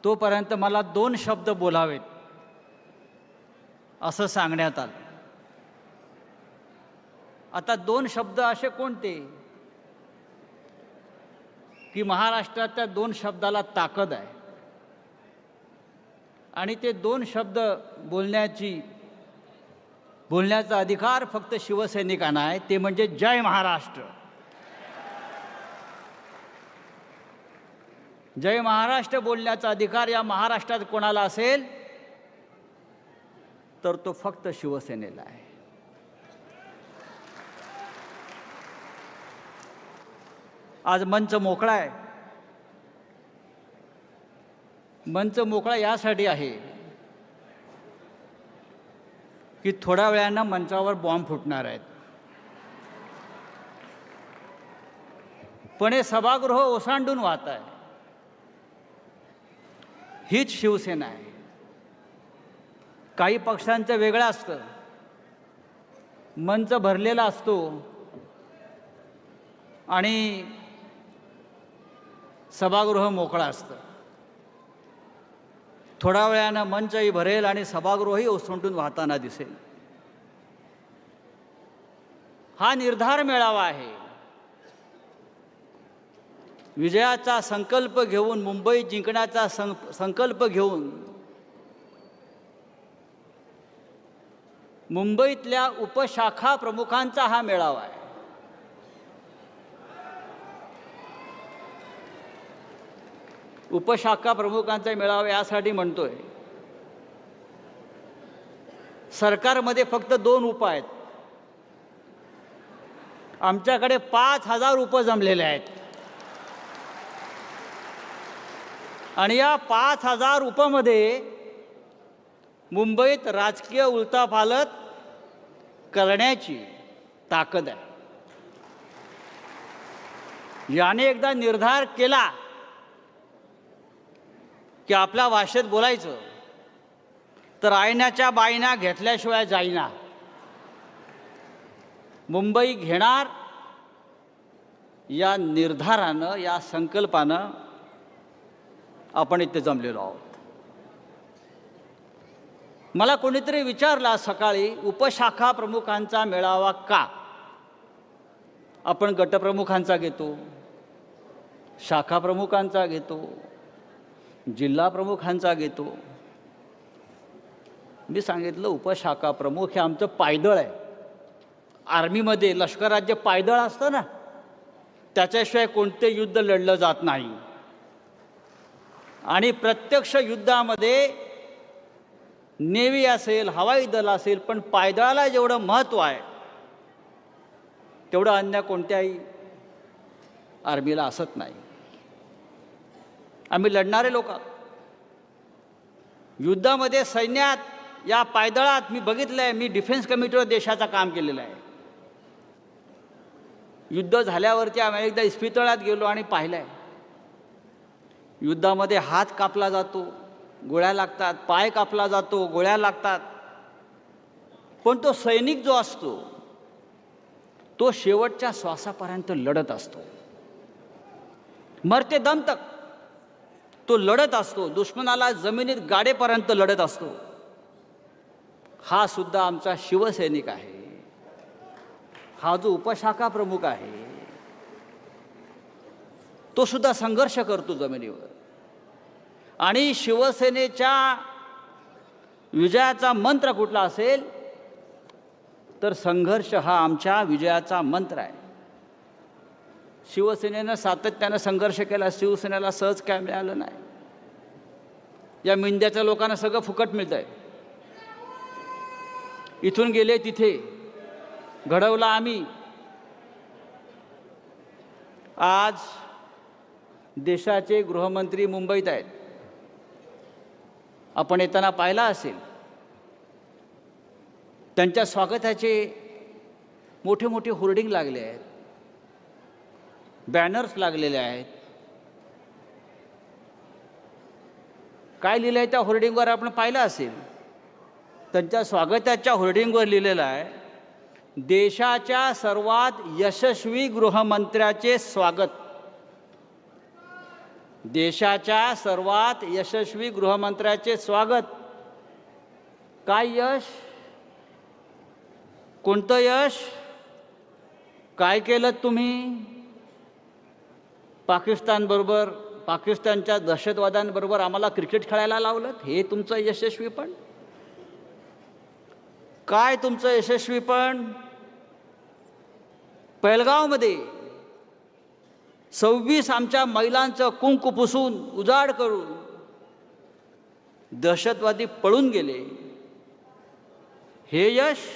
तोपर्यंत मला 2 शब्द बोलावेत असं सांगण्यात आलं। आता 2 शब्द असे कोणते की महाराष्ट्राच्या 2 शब्दाला ताकद आहे आणि ते 2 शब्द बोलण्याचा अधिकार फक्त शिवसैनिकांना आहे, ते म्हणजे जय महाराष्ट्र। जय महाराष्ट्र बोलण्याचा अधिकार या महाराष्ट्रात कोणाला असेल तर तो फक्त शिवसेनेला आहे। आज मंच मोकळा आहे। मंच मोकळा यासाठी आहे की थोड्या वेळानं मंचावर बॉम्ब फुटणार आहेत, पण हे सभागृह ओसांडून वाहत आहे। हीच शिवसेना आहे। काही पक्षांचं वेगळं असतं, मंच भरलेला असतो आणि सभागृह मोकळा असतं। थोड्या वेळानं मंचही भरेल आणि सभागृहही ओसंडून वाहताना दिसेल। हा निर्धार मेळावा आहे। विजयाचा संकल्प घेऊन, मुंबई जिंकण्याचा संकल्प घेऊन मुंबईतल्या उपशाखा प्रमुखांचा हा मेळावा आहे। उपशाखा प्रमुखांचा मेळावा यासाठी म्हणतोय, सरकारमध्ये फक्त 2 उप आहेत, आमच्याकडे 5000 उप जमलेले आहेत आणि या 5000 उपमध्ये मुंबईत राजकीय उलथापालथ करण्याची ताकद आहे। याने एकदा निर्धार केला की आपल्या भाषेत बोलायचं तर आयनाच्या बायना घेतल्याशिवाय जाईना। मुंबई घेणार या निर्धारानं, या संकल्पानं आपण इथे जमलेलो आहोत। मला कोणीतरी विचारला सकाळी, उपशाखा प्रमुखांचा मेळावा का? आपण गटप्रमुखांचा घेतो, शाखा प्रमुखांचा घेतो, जिल्हा प्रमुखांचा घेतो। मी सांगितलं, उपशाखा प्रमुख हे आमचं पायदळ आहे। आर्मीमध्ये, लष्करात जे पायदळ असतं ना, त्याच्याशिवाय कोणते युद्ध लढलं जात नाही आणि प्रत्यक्ष युद्धामध्ये नेव्ही असेल, हवाई दल असेल, पण पायदळाला जेवढं महत्त्व आहे तेवढं अन्य कोणत्याही आर्मीला असत नाही। आम्ही लढणारे लोक आहोत। युद्धामध्ये, सैन्यात, या पायदळात मी बघितलं आहे। मी डिफेन्स कमिटीवर देशाचं काम केलेलं आहे। युद्ध झाल्यावरती आम्ही एकदा इस्पितळात गेलो आणि पाहिलं आहे, युद्धामध्ये हात कापला जातो, गोळ्या लागतात, पाय कापला जातो, गोळ्या लागतात, पण तो सैनिक जो असतो तो शेवटच्या श्वासापर्यंत लढत असतो। मरते दम तक तो लढत असतो, दुश्मनाला जमिनीत गाडेपर्यंत लढत असतो। हा सुद्धा आमचा शिवसैनिक आहे। हा जो उपशाखा प्रमुख आहे तो सुद्धा संघर्ष करतो जमिनीवर। आणि शिवसेनेच्या विजयाचा मंत्र कुठला असेल तर संघर्ष हा आमच्या विजयाचा मंत्र आहे। शिवसेनेनं सातत्यानं संघर्ष केला, शिवसेनेला सहज काय मिळालं नाही। या मिंद्याच्या लोकांना सगळं फुकट मिळतंय। इथून गेले तिथे घडवला आम्ही। आज देशाचे गृहमंत्री मुंबईत आहेत, आपण येताना पाहिला असेल। त्यांच्या स्वागताचे मोठे मोठे होर्डिंग लागले आहेत, बॅनर्स लागलेले आहेत। काय लिहिलं आहे त्या होर्डिंगवर आपण पाहिलं असेल। त्यांच्या स्वागताच्या होर्डिंगवर लिहिलेलं आहे, देशाच्या सर्वात यशस्वी गृहमंत्र्याचे स्वागत। देशाच्या सर्वात यशस्वी गृहमंत्र्याचे स्वागत. काय यश? कोणतं यश? काय केलं तुम्ही? पाकिस्तानबरोबर, पाकिस्तानच्या दहशतवाद्यांबरोबर आम्हाला क्रिकेट खेळायला लावलं, हे तुमचं यशस्वीपण? काय तुमचं यशस्वीपण? पहलगावमध्ये 26 आमच्या महिलांचं कुंकू पुसून उजाड करून दहशतवादी पळून गेले, हे यश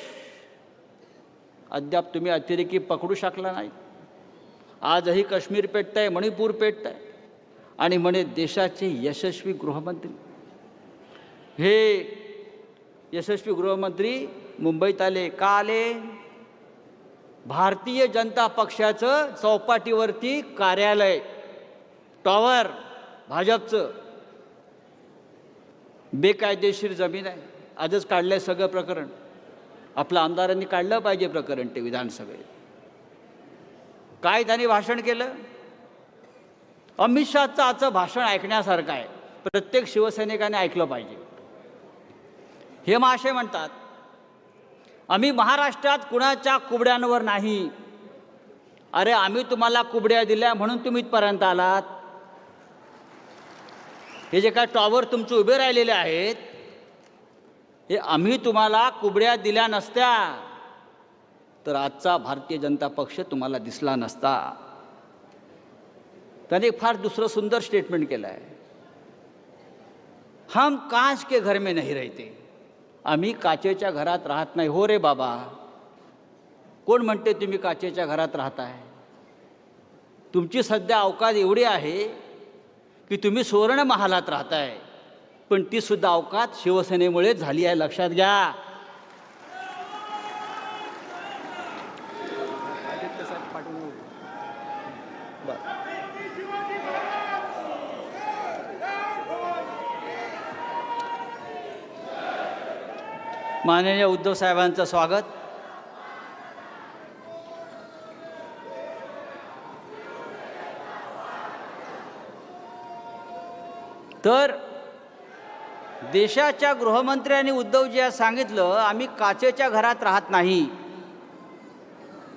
अद्याप तुम्ही अतिरेकी पकडू शकला नाही. आजही काश्मीर पेटतंय, मणिपूर पेटतंय आणि म्हणे देशाचे यशस्वी गृहमंत्री. हे यशस्वी गृहमंत्री मुंबईत आले. का आले? भारतीय जनता पक्षाचं चौपाटीवरती कार्यालय, टॉवर, भाजपचं बेकायदेशीर जमीन आहे. आजच काढलंय सगळं प्रकरण. आपल्या आमदारांनी काढलं पाहिजे प्रकरण ते विधानसभेत. काय त्यांनी भाषण केलं? अमित शहाचं आजचं भाषण ऐकण्यासारखं आहे, प्रत्येक शिवसैनिकाने ऐकलं पाहिजे. हे महाशय म्हणतात, आम्ही महाराष्ट्रात कुणाच्या कुबड्यांवर नाही. अरे आम्ही तुम्हाला कुबड्या दिल्या म्हणून तुम्ही इथपर्यंत आलात. हे जे काय टॉवर तुमचे उभे राहिलेले आहेत, हे आम्ही तुम्हाला कुबड्या दिल्या नसत्या तर आजचा भारतीय जनता पक्ष तुम्हाला दिसला नसता. त्याने फार दुसरं सुंदर स्टेटमेंट केलं आहे. हम कांच के घर में नहीं रहते. आम्ही काचेच्या घरात राहत नाही. हो रे बाबा, कोण म्हणते तुम्ही काचेच्या घरात राहताय? तुमची सध्या अवकात एवढी आहे की तुम्ही सुवर्ण महालात राहताय, पण ती सुद्धा अवकात शिवसेनेमुळे झाली आहे, लक्षात घ्या. माननीय उद्धव साहेबांचं स्वागत. तर देशाच्या गृहमंत्र्यांनी उद्धवजी आज सांगितलं, आम्ही काचेच्या घरात राहत नाही.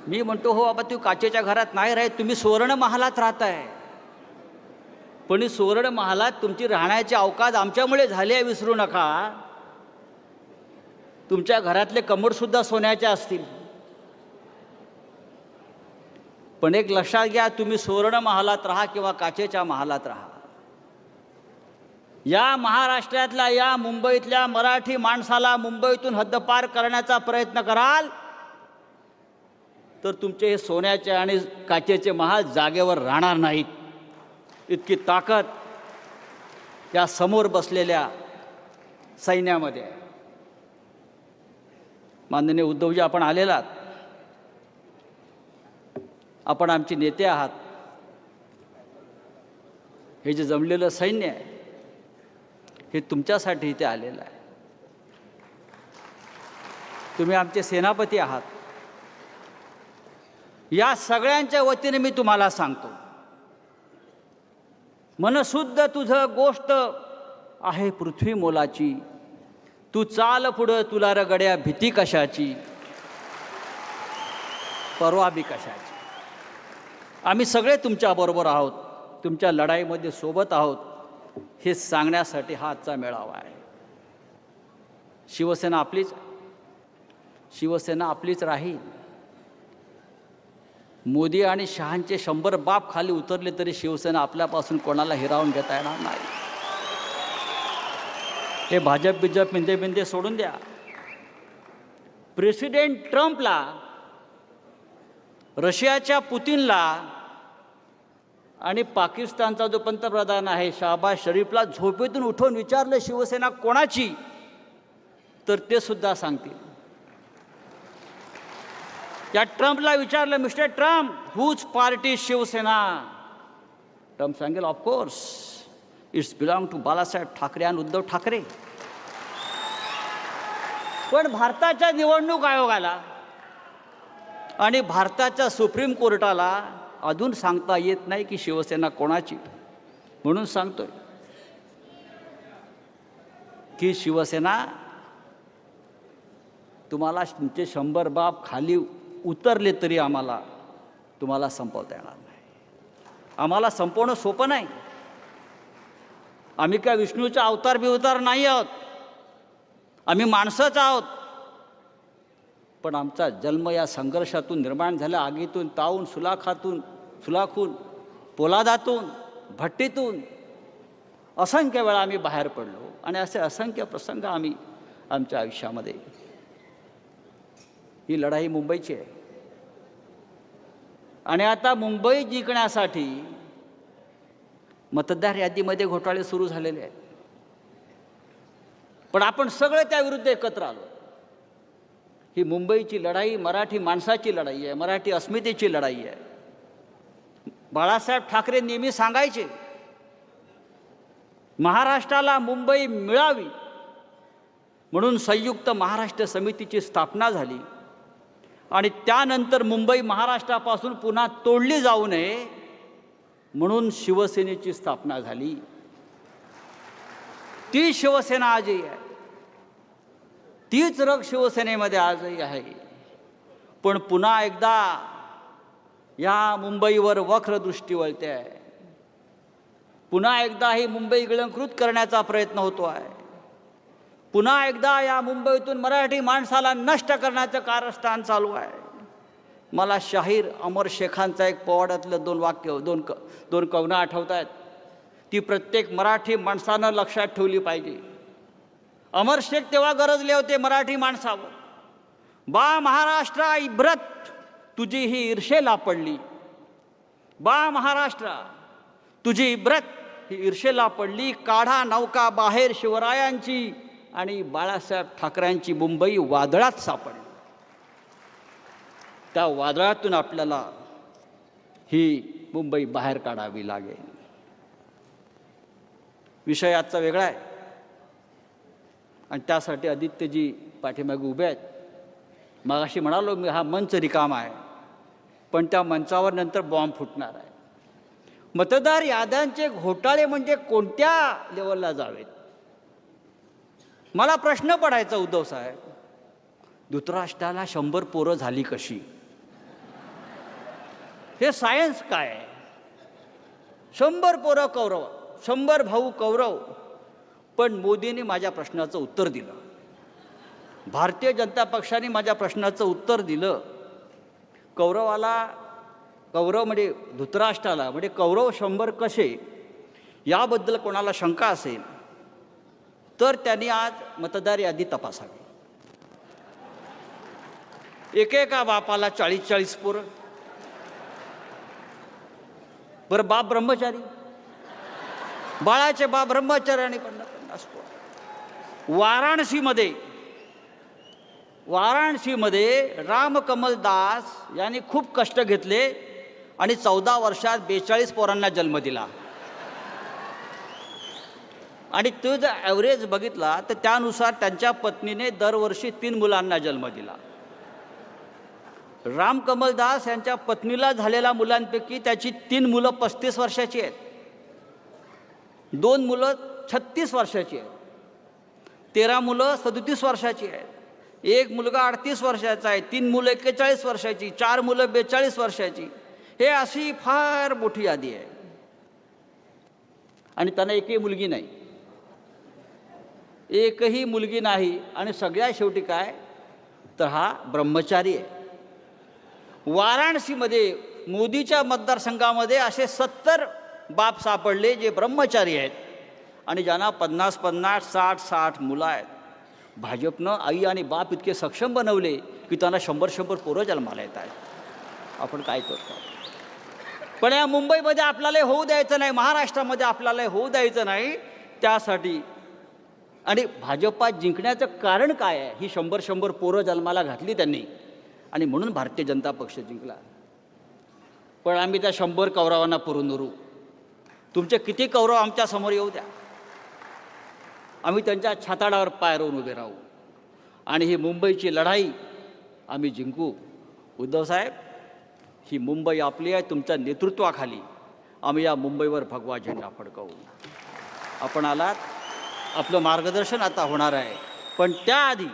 मी म्हणतो, हो बाबा, तू काचेच्या घरात नाही राहत, तुम्ही सुवर्ण महालात राहताय. पण सुवर्ण महालात तुमची राहण्याची अवकात आमच्यामुळे झाली आहे, विसरू नका. तुमच्या घरातले कमोडसुद्धा सोन्याचे असतील, पण एक लक्षात घ्या, तुम्ही सुवर्ण महालात राहा किंवा काचेच्या महालात राहा, या महाराष्ट्रातल्या, या मुंबईतल्या मराठी माणसाला मुंबईतून हद्दपार करण्याचा प्रयत्न कराल तर तुमचे हे सोन्याचे आणि काचेचे महाल जागेवर राहणार नाहीत. इतकी ताकद या समोर बसलेल्या सैन्यामध्ये आहे. माननीय उद्धवजी, आपण आलेलात, आपण आमचे नेते आहात. हे जे जमलेलं सैन्य आहे हे तुमच्यासाठी इथे आलेलं आहे. तुम्ही आमचे सेनापती आहात. या सगळ्यांच्या वतीने मी तुम्हाला सांगतो, मनशुद्ध तुझं गोष्ट आहे पृथ्वी मोलाची. तू चाल पुढं, तुला र गड्या भीती कशाची, परवा बी कशाची. आम्ही सगळे तुमच्याबरोबर आहोत, तुमच्या लढाईमध्ये सोबत आहोत, हे सांगण्यासाठी हा आजचा मेळावा आहे. शिवसेना आपलीच, शिवसेना आपलीच राहील. मोदी आणि शहांचे 100 बाप खाली उतरले तरी शिवसेना आपल्यापासून कोणाला हिरावून घेता येणार नाही. हे भाजप बिजप मिंदे सोडून द्या. प्रेसिडेंट ट्रम्पला, रशियाच्या पुतिनला आणि पाकिस्तानचा जो पंतप्रधान आहे शहबाज शरीफला झोपेतून उठवून विचारलं शिवसेना कोणाची, तर ते सुद्धा सांगतील. या ट्रम्पला विचारलं, mister Trump, whose party Shiv Sena? Trump सांगेल, of course it's belong to Balasaheb Thackeray आणि उद्धव ठाकरे. पण भारताच्या निवडणूक आयोगाला आणि भारताच्या सुप्रीम कोर्टाला अजून सांगता येत नाही की शिवसेना कोणाची. म्हणून सांगतोय की शिवसेना तुम्हाला तुमचे 100 बाप खाली उतरले तरी आम्हाला तुम्हाला संपवता येणार नाही. आम्हाला संपवणं सोपं नाही. आम्ही काय विष्णूचा अवतार बिवतार नाही आहोत. आम्ही माणसंच आहोत. पण आमचा जन्म या संघर्षातून निर्माण झाला. आगीतून, तावून, सुलाखून, पोलादातून, भट्टीतून असंख्य वेळा आम्ही बाहेर पडलो आणि असे असंख्य प्रसंग आम्ही आमच्या आयुष्यामध्ये. ही लढाई मुंबईची आहे आणि आता मुंबई जिंकण्यासाठी मतदार यादीमध्ये घोटाळे सुरू झालेले आहेत. पण आपण सगळे त्याविरुद्ध एकत्र आलो. ही मुंबईची लढाई मराठी माणसाची लढाई आहे, मराठी अस्मितेची लढाई आहे. बाळासाहेब ठाकरे नेहमी सांगायचे, महाराष्ट्राला मुंबई मिळावी म्हणून संयुक्त महाराष्ट्र समितीची स्थापना झाली आणि त्यानंतर मुंबई महाराष्ट्रापासून पुन्हा तोडली जाऊ नये म्हणून शिवसेनेची स्थापना झाली. ती शिवसेना आजही आहे. तीच रग शिवसेनेमध्ये आजही आहे. पण पुन्हा एकदा या मुंबईवर वक्र दृष्टी वळते आहे. पुन्हा एकदा ही मुंबई गिळंकृत करण्याचा प्रयत्न होतो आहे. पुन्हा एकदा या मुंबईतून मराठी माणसाला नष्ट करण्याचं कारस्थान चालू आहे. मला शाहीर अमर शेखांचा एक पोवाड्यातलं 2 वाक्य 2 कवनं आठवत आहेत. ती प्रत्येक मराठी माणसानं लक्षात ठेवली पाहिजे. अमर शेख तेव्हा गरजले होते मराठी माणसावर. बा महाराष्ट्रा इब्रत तुझी ही ईर्षेला पडली. बा महाराष्ट्रा तुझी इब्रत ही ईर्षेला पडली. काढा नौका बाहेर शिवरायांची आणि बाळासाहेब ठाकरेंची मुंबई वादळात सापडली. त्या वादळातून आपल्याला ही मुंबई बाहेर काढावी लागेल. विषय आजचा वेगळा आहे आणि त्यासाठी आदित्यजी पाठीमागे उभे आहेत. मगाशी म्हणालो मी, हा मंच रिकामा आहे पण त्या मंचावर नंतर बॉम्ब फुटणार आहे. मतदार याद्यांचे घोटाळे म्हणजे कोणत्या लेवलला जावेत? मला प्रश्न पडायचा उद्धव साहेब, धृतराष्ट्राला 100 पोरं झाली कशी? हे सायन्स काय आहे? 100 पोरं कौरव, 100 भाऊ कौरव. पण मोदींनी माझ्या प्रश्नाचं उत्तर दिलं. भारतीय जनता पक्षाने माझ्या प्रश्नाचं उत्तर दिलं. कौरव म्हणजे धृतराष्ट्राला म्हणजे कौरव 100 कसे याबद्दल कोणाला शंका असेल तर त्यांनी आज मतदार यादी तपासावी. एकेका बापाला 40-40 पोरं. बरं, बाप ब्रह्मचारी, बाळाचे बाप ब्रह्मचारी आणि 50 पोरं. वाराणसीमध्ये रामकमल दास यांनी खूप कष्ट घेतले आणि 14 वर्षात 42 पोरांना जन्म दिला. आणि तो जर ॲव्हरेज बघितला तर त्यानुसार त्यांच्या पत्नीने दरवर्षी 3 मुलांना जन्म दिला. रामकमल दास यांच्या पत्नीला झालेल्या मुलांपैकी त्याची 3 मुलं 35 वर्षाची आहेत, 2 मुलं 36 वर्षाची आहेत, 13 मुलं 37 वर्षाची आहेत, 1 मुलगा 38 वर्षाचा आहे, 3 मुलं 41 वर्षाची, 4 मुलं 42 वर्षाची. हे अशी फार मोठी यादी आहे. आणि त्यांना एकही मुलगी नाही, एकही मुलगी नाही. आणि सगळ्यात शेवटी काय तर हा ब्रह्मचारी आहे. वाराणसीमध्ये मोदीच्या मतदारसंघामध्ये असे 70 बाप सापडले जे ब्रह्मचारी आहेत आणि ज्यांना 50-50, 60-60 मुलं आहेत. भाजपनं आई आणि बाप इतके सक्षम बनवले की त्यांना 100-100 पोरं जन्माला येत आहेत. आपण काय करतो? पण या मुंबईमध्ये आपल्याला होऊ द्यायचं नाही, महाराष्ट्रामध्ये आपल्याला होऊ द्यायचं नाही. त्यासाठी आणि भाजपा जिंकण्याचं कारण काय आहे? ही 100-100 पोरं जन्माला घातली त्यांनी आणि म्हणून भारतीय जनता पक्ष जिंकला. पण आम्ही त्या 100 कौरवांना पुरून उरू. तुमचे किती कौरव आमच्या समोर येऊ द्या, आम्ही त्यांच्या छाताडावर पाय रोवून उभे राहू आणि ही मुंबईची लढाई आम्ही जिंकू. उद्धव साहेब, ही मुंबई आपली आहे तुमच्या नेतृत्वाखाली आम्ही या मुंबईवर भगवा झेंडा फडकवू. आपण आलात, आपलं मार्गदर्शन आता होणार आहे. पण त्याआधी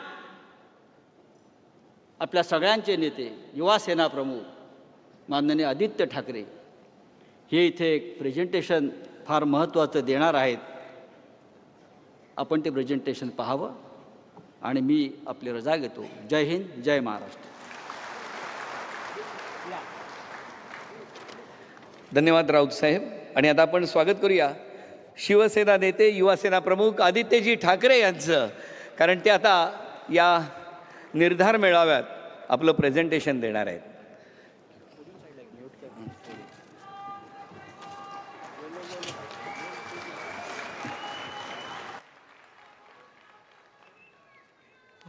आपल्या सगळ्यांचे नेते, युवा सेना प्रमुख माननीय आदित्य ठाकरे हे इथे एक प्रेझेंटेशन फार महत्त्वाचं देणार आहेत. आपण ते प्रेझेंटेशन पाहावं आणि मी आपली रजा घेतो. जय हिंद, जय महाराष्ट्र. धन्यवाद राऊत साहेब. आणि आता आपण स्वागत करूया शिवसेना नेते, युवा सेना प्रमुख आदित्यजी ठाकरे यांचं, कारण ते आता या निर्धार मेळाव्यात आपलं प्रेझेंटेशन देणार आहेत.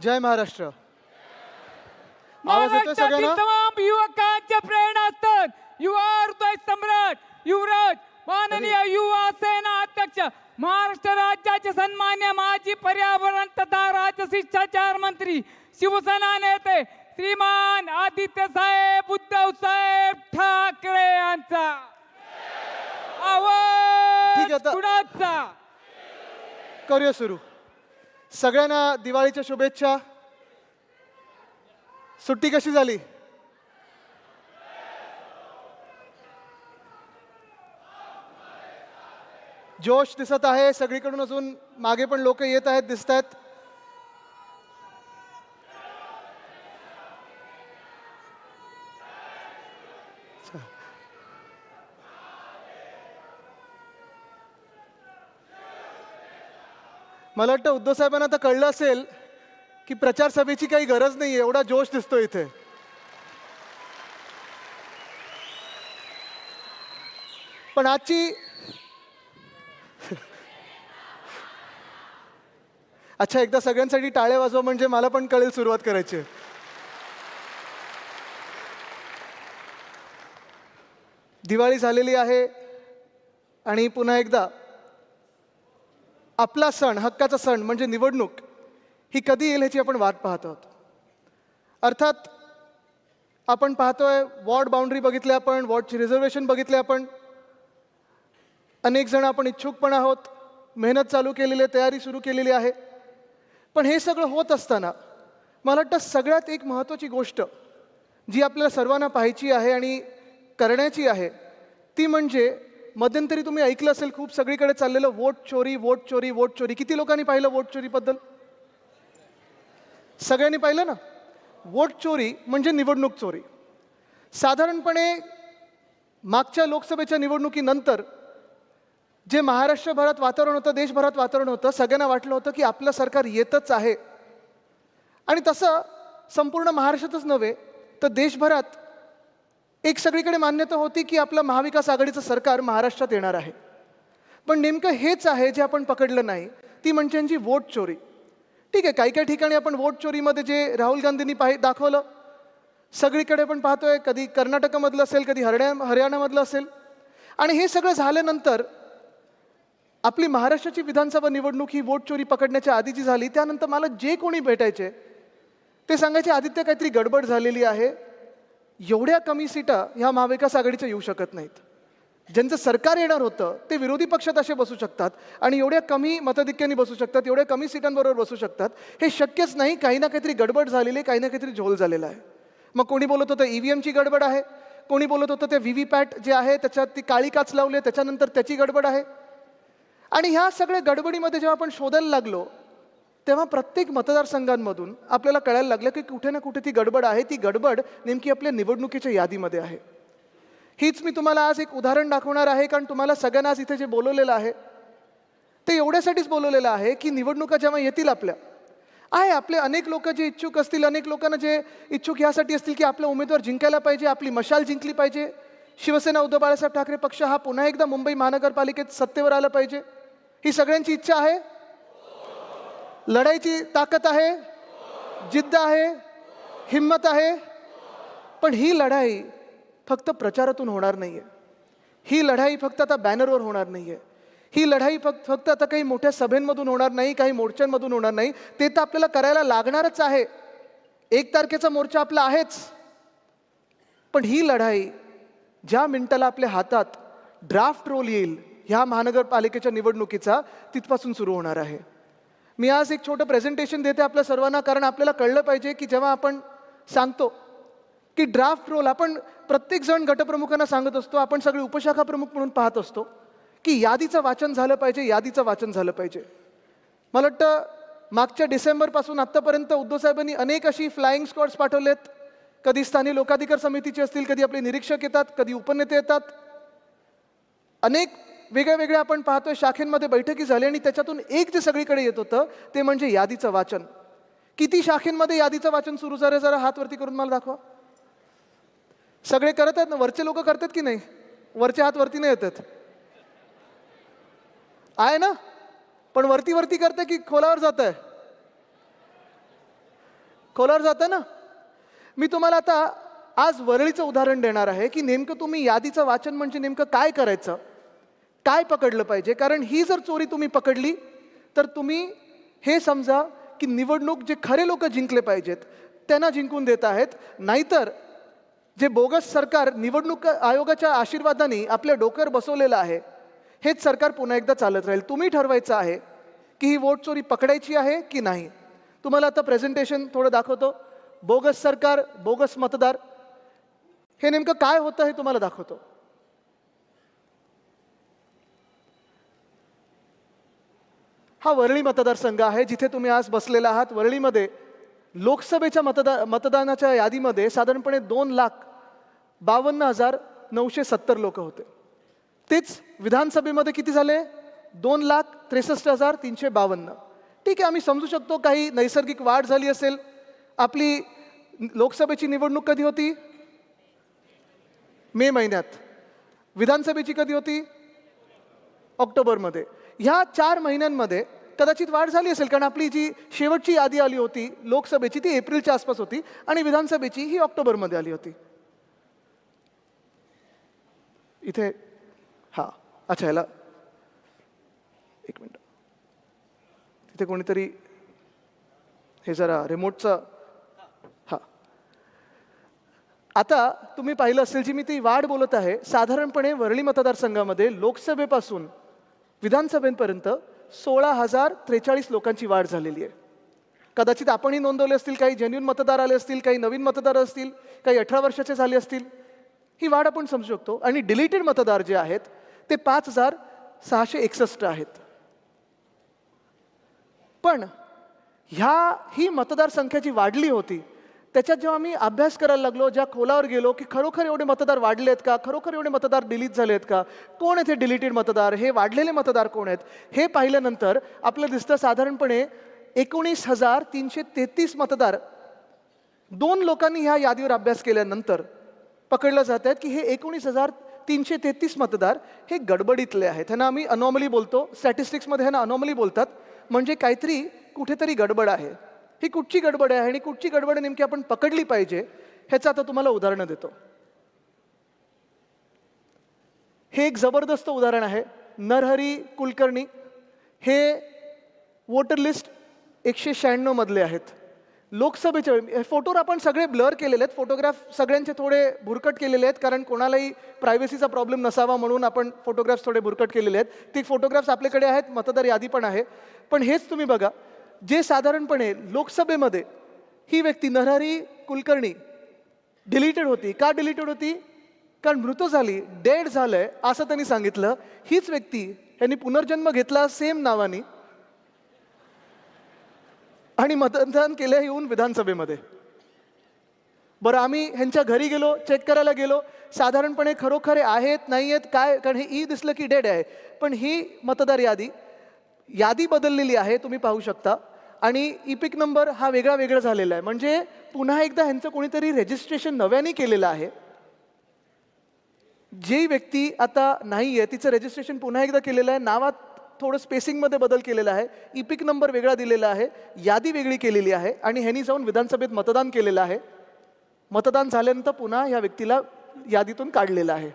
जय महाराष्ट्र. आवाज येतोय महाराष्ट्रातील सगळ्यांना? तमाम युवकांच्या प्रेरणा असतात. युवा हृदय सम्राट युवराज माननीय युवा सेना अध्यक्ष, महाराष्ट्र राज्याचे सन्मान्य माजी पर्यावरण तथा राजशिष्टाचार मंत्री, शिवसेना नेते श्रीमान आदित्य साहेब उद्धव साहेब ठाकरे यांचा ठीक आहे, आवाज आता- कुणाचा? करूया सुरू. सगळ्यांना दिवाळीच्या शुभेच्छा. सुट्टी कशी झाली? जोश दिसत आहे सगळीकडून. अजून मागे पण लोक येत आहेत, दिसत आहेत. मला वाटतं उद्धव साहेबांना आता कळलं असेल की प्रचार सभेची काही गरज नाही, एवढा जोश दिसतो इथे. पण आजची अच्छा, एकदा सगळ्यांसाठी टाळे वाजवा म्हणजे मला पण कळेल सुरुवात करायची आहे. दिवाळी झालेली आहे आणि पुन्हा एकदा आपला सण, हक्काचा सण म्हणजे निवडणूक ही कधी येईल ह्याची आपण वाट पाहत आहोत. अर्थात आपण पाहतोय वॉर्ड बाउंड्री बघितल्या, आपण वॉर्डची रिझर्वेशन बघितले, आपण अनेक जण आपण इच्छुक पण आहोत, मेहनत चालू केलेली आहे, तयारी सुरू केलेली आहे. पण हे सगळं होत असताना मला वाटतं सगळ्यात एक महत्त्वाची गोष्ट जी आपल्याला सर्वांना पाहायची आहे आणि करण्याची आहे ती म्हणजे मध्यंतरी तुम्ही ऐकलं असेल खूप सगळीकडे चाललेलं वोट चोरी, वोट चोरी, वोट चोरी. किती लोकांनी पाहिलं वोट चोरीबद्दल? सगळ्यांनी पाहिलं ना? वोट चोरी म्हणजे निवडणूक चोरी. साधारणपणे मागच्या लोकसभेच्या निवडणुकीनंतर जे महाराष्ट्रभरात वातावरण होतं, देशभरात वातावरण होतं, सगळ्यांना वाटलं होतं की आपलं सरकार येतच आहे. आणि तसं संपूर्ण महाराष्ट्रातच नव्हे तर देशभरात एक सगळीकडे मान्यता होती की आपलं महाविकास आघाडीचं सरकार महाराष्ट्रात येणार आहे. पण नेमकं हेच आहे जे आपण पकडलं नाही, ती म्हणजे यांची वोट चोरी. ठीक आहे, काही काही ठिकाणी आपण वोट चोरीमध्ये जे राहुल गांधींनी दाखवलं सगळीकडे आपण पाहतोय, कधी कर्नाटकामधलं असेल, कधी हरियाणामधलं असेल. आणि हे सगळं झाल्यानंतर आपली महाराष्ट्राची विधानसभा निवडणूक ही वोट चोरी पकडण्याच्या आधीची झाली. त्यानंतर मला जे कोणी भेटायचे ते सांगायचे आदित्य काहीतरी गडबड झालेली आहे, एवढ्या कमी सीटा ह्या महाविकास आघाडीच्या येऊ शकत नाहीत. ज्यांचं सरकार येणार होतं ते विरोधी पक्षात असे बसू शकतात आणि एवढ्या कमी मताधिक्याने बसू शकतात, एवढ्या कमी सीटांबरोबर बसू शकतात, हे शक्यच नाही. काही ना काहीतरी गडबड झालेली आहे, काही ना काहीतरी झोल झालेला आहे. मग कोणी बोलत होतं EVMची गडबड आहे, कोणी बोलत होतं ते VVPAT जे आहे त्याच्यात ती काळी काच लावली आहे त्याच्यानंतर त्याची गडबड आहे. आणि ह्या सगळ्या गडबडीमध्ये जेव्हा आपण शोधायला लागलो तेव्हा प्रत्येक मतदारसंघांमधून आपल्याला कळायला लागलं की कुठे ना कुठे ती गडबड आहे. ती गडबड नेमकी आपल्या निवडणुकीच्या यादीमध्ये आहे. हीच मी तुम्हाला आज एक उदाहरण दाखवणार आहे, कारण तुम्हाला सगळ्यांना आज इथे जे बोलवलेलं आहे ते एवढ्यासाठीच बोलवलेलं आहे की निवडणुका जेव्हा येतील आपले अनेक लोक जे इच्छुक असतील, अनेक लोकांना जे इच्छुक ह्यासाठी असतील की आपला उमेदवार जिंकायला पाहिजे, आपली मशाल जिंकली पाहिजे, शिवसेना उद्धव बाळासाहेब ठाकरे पक्ष हा पुन्हा एकदा मुंबई महानगरपालिकेत सत्तेवर आला पाहिजे, ही सगळ्यांची इच्छा आहे. लढाईची ताकद आहे, जिद्द आहे, हिम्मत आहे. पण ही लढाई फक्त प्रचारातून होणार नाहीये. ही लढाई फक्त आता बॅनरवर होणार नाहीये. ही लढाई फक्त आता काही मोठ्या सभेंमधून होणार नाही, काही मोर्चांमधून होणार नाही. ते तर आपल्याला करायला लागणारच आहे. 1 तारखेचा मोर्चा आपला आहेच. पण ही लढाई ज्या मिनिटाला आपल्या हातात ड्राफ्ट रोल येईल ह्या महानगरपालिकेच्या निवडणुकीचा तिथपासून सुरू होणार आहे. मी आज एक छोटं प्रेझेंटेशन देते आपल्या सर्वांना, कारण आपल्याला कळलं पाहिजे की जेव्हा आपण सांगतो की ड्राफ्ट रोल, आपण प्रत्येकजण गटप्रमुखांना सांगत असतो, आपण सगळे उपशाखा प्रमुख म्हणून पाहत असतो की यादीचं वाचन झालं पाहिजे, यादीचं वाचन झालं पाहिजे. मला वाटतं मागच्या डिसेंबरपासून आत्तापर्यंत उद्धवसाहेबांनी अनेक अशी फ्लाईंग स्क्वॉड्स पाठवलेत. कधी स्थानिक लोकाधिकार समितीचे असतील, कधी आपले निरीक्षक येतात, कधी उपनेते येतात. अनेक वेगळ्या वेगळ्या आपण पाहतोय शाखेंमध्ये बैठकी झाली आणि त्याच्यातून एक जे सगळीकडे येत होतं ते म्हणजे यादीचं वाचन. किती शाखेंमध्ये यादीचं वाचन सुरू झालं जरा हात वरती करून मला दाखवा. सगळे करत आहेत ना? वरचे लोक करतात की नाही? वरचे हात वरती नाही येतात आहे ना? पण वरती वरती करते की खोलावर जात आहे? खोलावर जात आहे ना. मी तुम्हाला आता आज वरळीचं उदाहरण देणार आहे की नेमकं तुम्ही यादीचं वाचन म्हणजे नेमकं काय करायचं, काय पकडलं पाहिजे. कारण ही जर चोरी तुम्ही पकडली तर तुम्ही हे समजा की निवडणूक जे खरे लोक जिंकले पाहिजेत त्यांना जिंकून देत आहेत. नाहीतर जे बोगस सरकार निवडणूक आयोगाच्या आशीर्वादाने आपल्या डोक्यावर बसवलेलं आहे हेच सरकार पुन्हा एकदा चालत राहील. तुम्ही ठरवायचं आहे की ही वोट चोरी पकडायची आहे की नाही. तुम्हाला आता प्रेझेंटेशन थोडं दाखवतो. बोगस सरकार, बोगस मतदार, हे नेमकं काय होतं हे तुम्हाला दाखवतो. हा वरळी मतदारसंघ आहे जिथे तुम्ही आज बसलेला आहात. वरळीमध्ये लोकसभेच्या मतदानाच्या यादीमध्ये साधारणपणे 2,52,970 लोक होते. तेच विधानसभेमध्ये किती झाले? 2,63,352. ठीक आहे, आम्ही समजू शकतो काही नैसर्गिक वाढ झाली असेल. आपली लोकसभेची निवडणूक कधी होती? मे महिन्यात. विधानसभेची कधी होती? ऑक्टोबरमध्ये. ह्या 4 महिन्यांमध्ये कदाचित वाढ झाली असेल, कारण आपली जी शेवटची यादी आली होती लोकसभेची ती एप्रिलच्या आसपास होती आणि विधानसभेची ही ऑक्टोबरमध्ये आली होती. इथे हा अच्छा, ह्याला एक मिनिट, तिथे कोणीतरी हे जरा रिमोटचं. हा, आता तुम्ही पाहिलं असेल जी मी ती वाढ बोलत आहे, साधारणपणे वरळी मतदारसंघामध्ये लोकसभेपासून विधानसभेपर्यंत 16,043 लोकांची वाढ झालेली आहे. कदाचित आपणही नोंदवले असतील, काही जेन्युइन मतदार आले असतील, काही नवीन मतदार असतील, काही 18 वर्षाचे झाले असतील. ही वाढ आपण समजू शकतो. आणि डिलीटेड मतदार जे आहेत ते 5,661 आहेत. पण ही मतदारसंख्या जी वाढली होती त्याच्यात जेव्हा मी अभ्यास करायला लागलो, ज्या खोलावर गेलो की खरोखर एवढे मतदार वाढलेत का, खरोखर एवढे मतदार डिलीट झालेत का, कोण आहेत हे डिलीटेड मतदार, हे वाढलेले मतदार कोण आहेत, हे पाहिल्यानंतर आपलं दिसतं साधारणपणे 19,333 मतदार 2 लोकांनी ह्या यादीवर अभ्यास केल्यानंतर पकडलं जात आहेत की हे 19,333 मतदार हे गडबडीतले आहेत. ह्यांना आम्ही अनॉमली बोलतो, स्टॅटिस्टिक्समध्ये ह्यांना अनॉमली बोलतात. म्हणजे काहीतरी कुठेतरी गडबड आहे. ही कुठची गडबड आहे आणि कुठची गडबड नेमकी आपण पकडली पाहिजे ह्याचं आता तुम्हाला उदाहरणं देतो. हे एक जबरदस्त उदाहरण आहे. नरहरी कुलकर्णी हे वोटर लिस्ट 196 मधले आहेत. लोकसभेच्या फोटोवर आपण सगळे ब्लर केलेले आहेत. फोटोग्राफ सगळ्यांचे थोडे भुरकट केलेले आहेत, कारण कोणालाही प्रायव्हसीचा प्रॉब्लेम नसावा म्हणून आपण फोटोग्राफ्स थोडे भुरकट केलेले आहेत. ती फोटोग्राफ्स आपल्याकडे आहेत, मतदार यादी पण आहे. पण हेच तुम्ही बघा, जे साधारणपणे लोकसभेमध्ये ही व्यक्ती नरहरी कुलकर्णी डिलीटेड होती. का डिलीटेड होती? कारण मृत झाली, डेड झालंय असं त्यांनी सांगितलं. हीच व्यक्ती यांनी पुनर्जन्म घेतला सेम नावानी आणि मतदान केलं येऊन विधानसभेमध्ये. बरं, आम्ही ह्यांच्या घरी गेलो, चेक करायला गेलो, साधारणपणे खरोखर आहेत नाही आहेत काय, कारण हे ई दिसलं की डेड आहे. पण ही मतदार यादी बदललेली आहे, तुम्ही पाहू शकता. आणि इपिक नंबर हा वेगळा झालेला आहे. म्हणजे पुन्हा एकदा ह्यांचं कोणीतरी रजिस्ट्रेशन नव्याने केलेलं आहे. जी व्यक्ती आता नाही आहे तिचं रजिस्ट्रेशन पुन्हा एकदा केलेलं आहे. नावात थोडं स्पेसिंगमध्ये बदल केलेला आहे. इपिक नंबर वेगळा दिलेला आहे, यादी वेगळी केलेली आहे आणि ह्यांनी जाऊन विधानसभेत मतदान केलेलं आहे. मतदान झाल्यानंतर पुन्हा ह्या व्यक्तीला यादीतून काढलेलं आहे.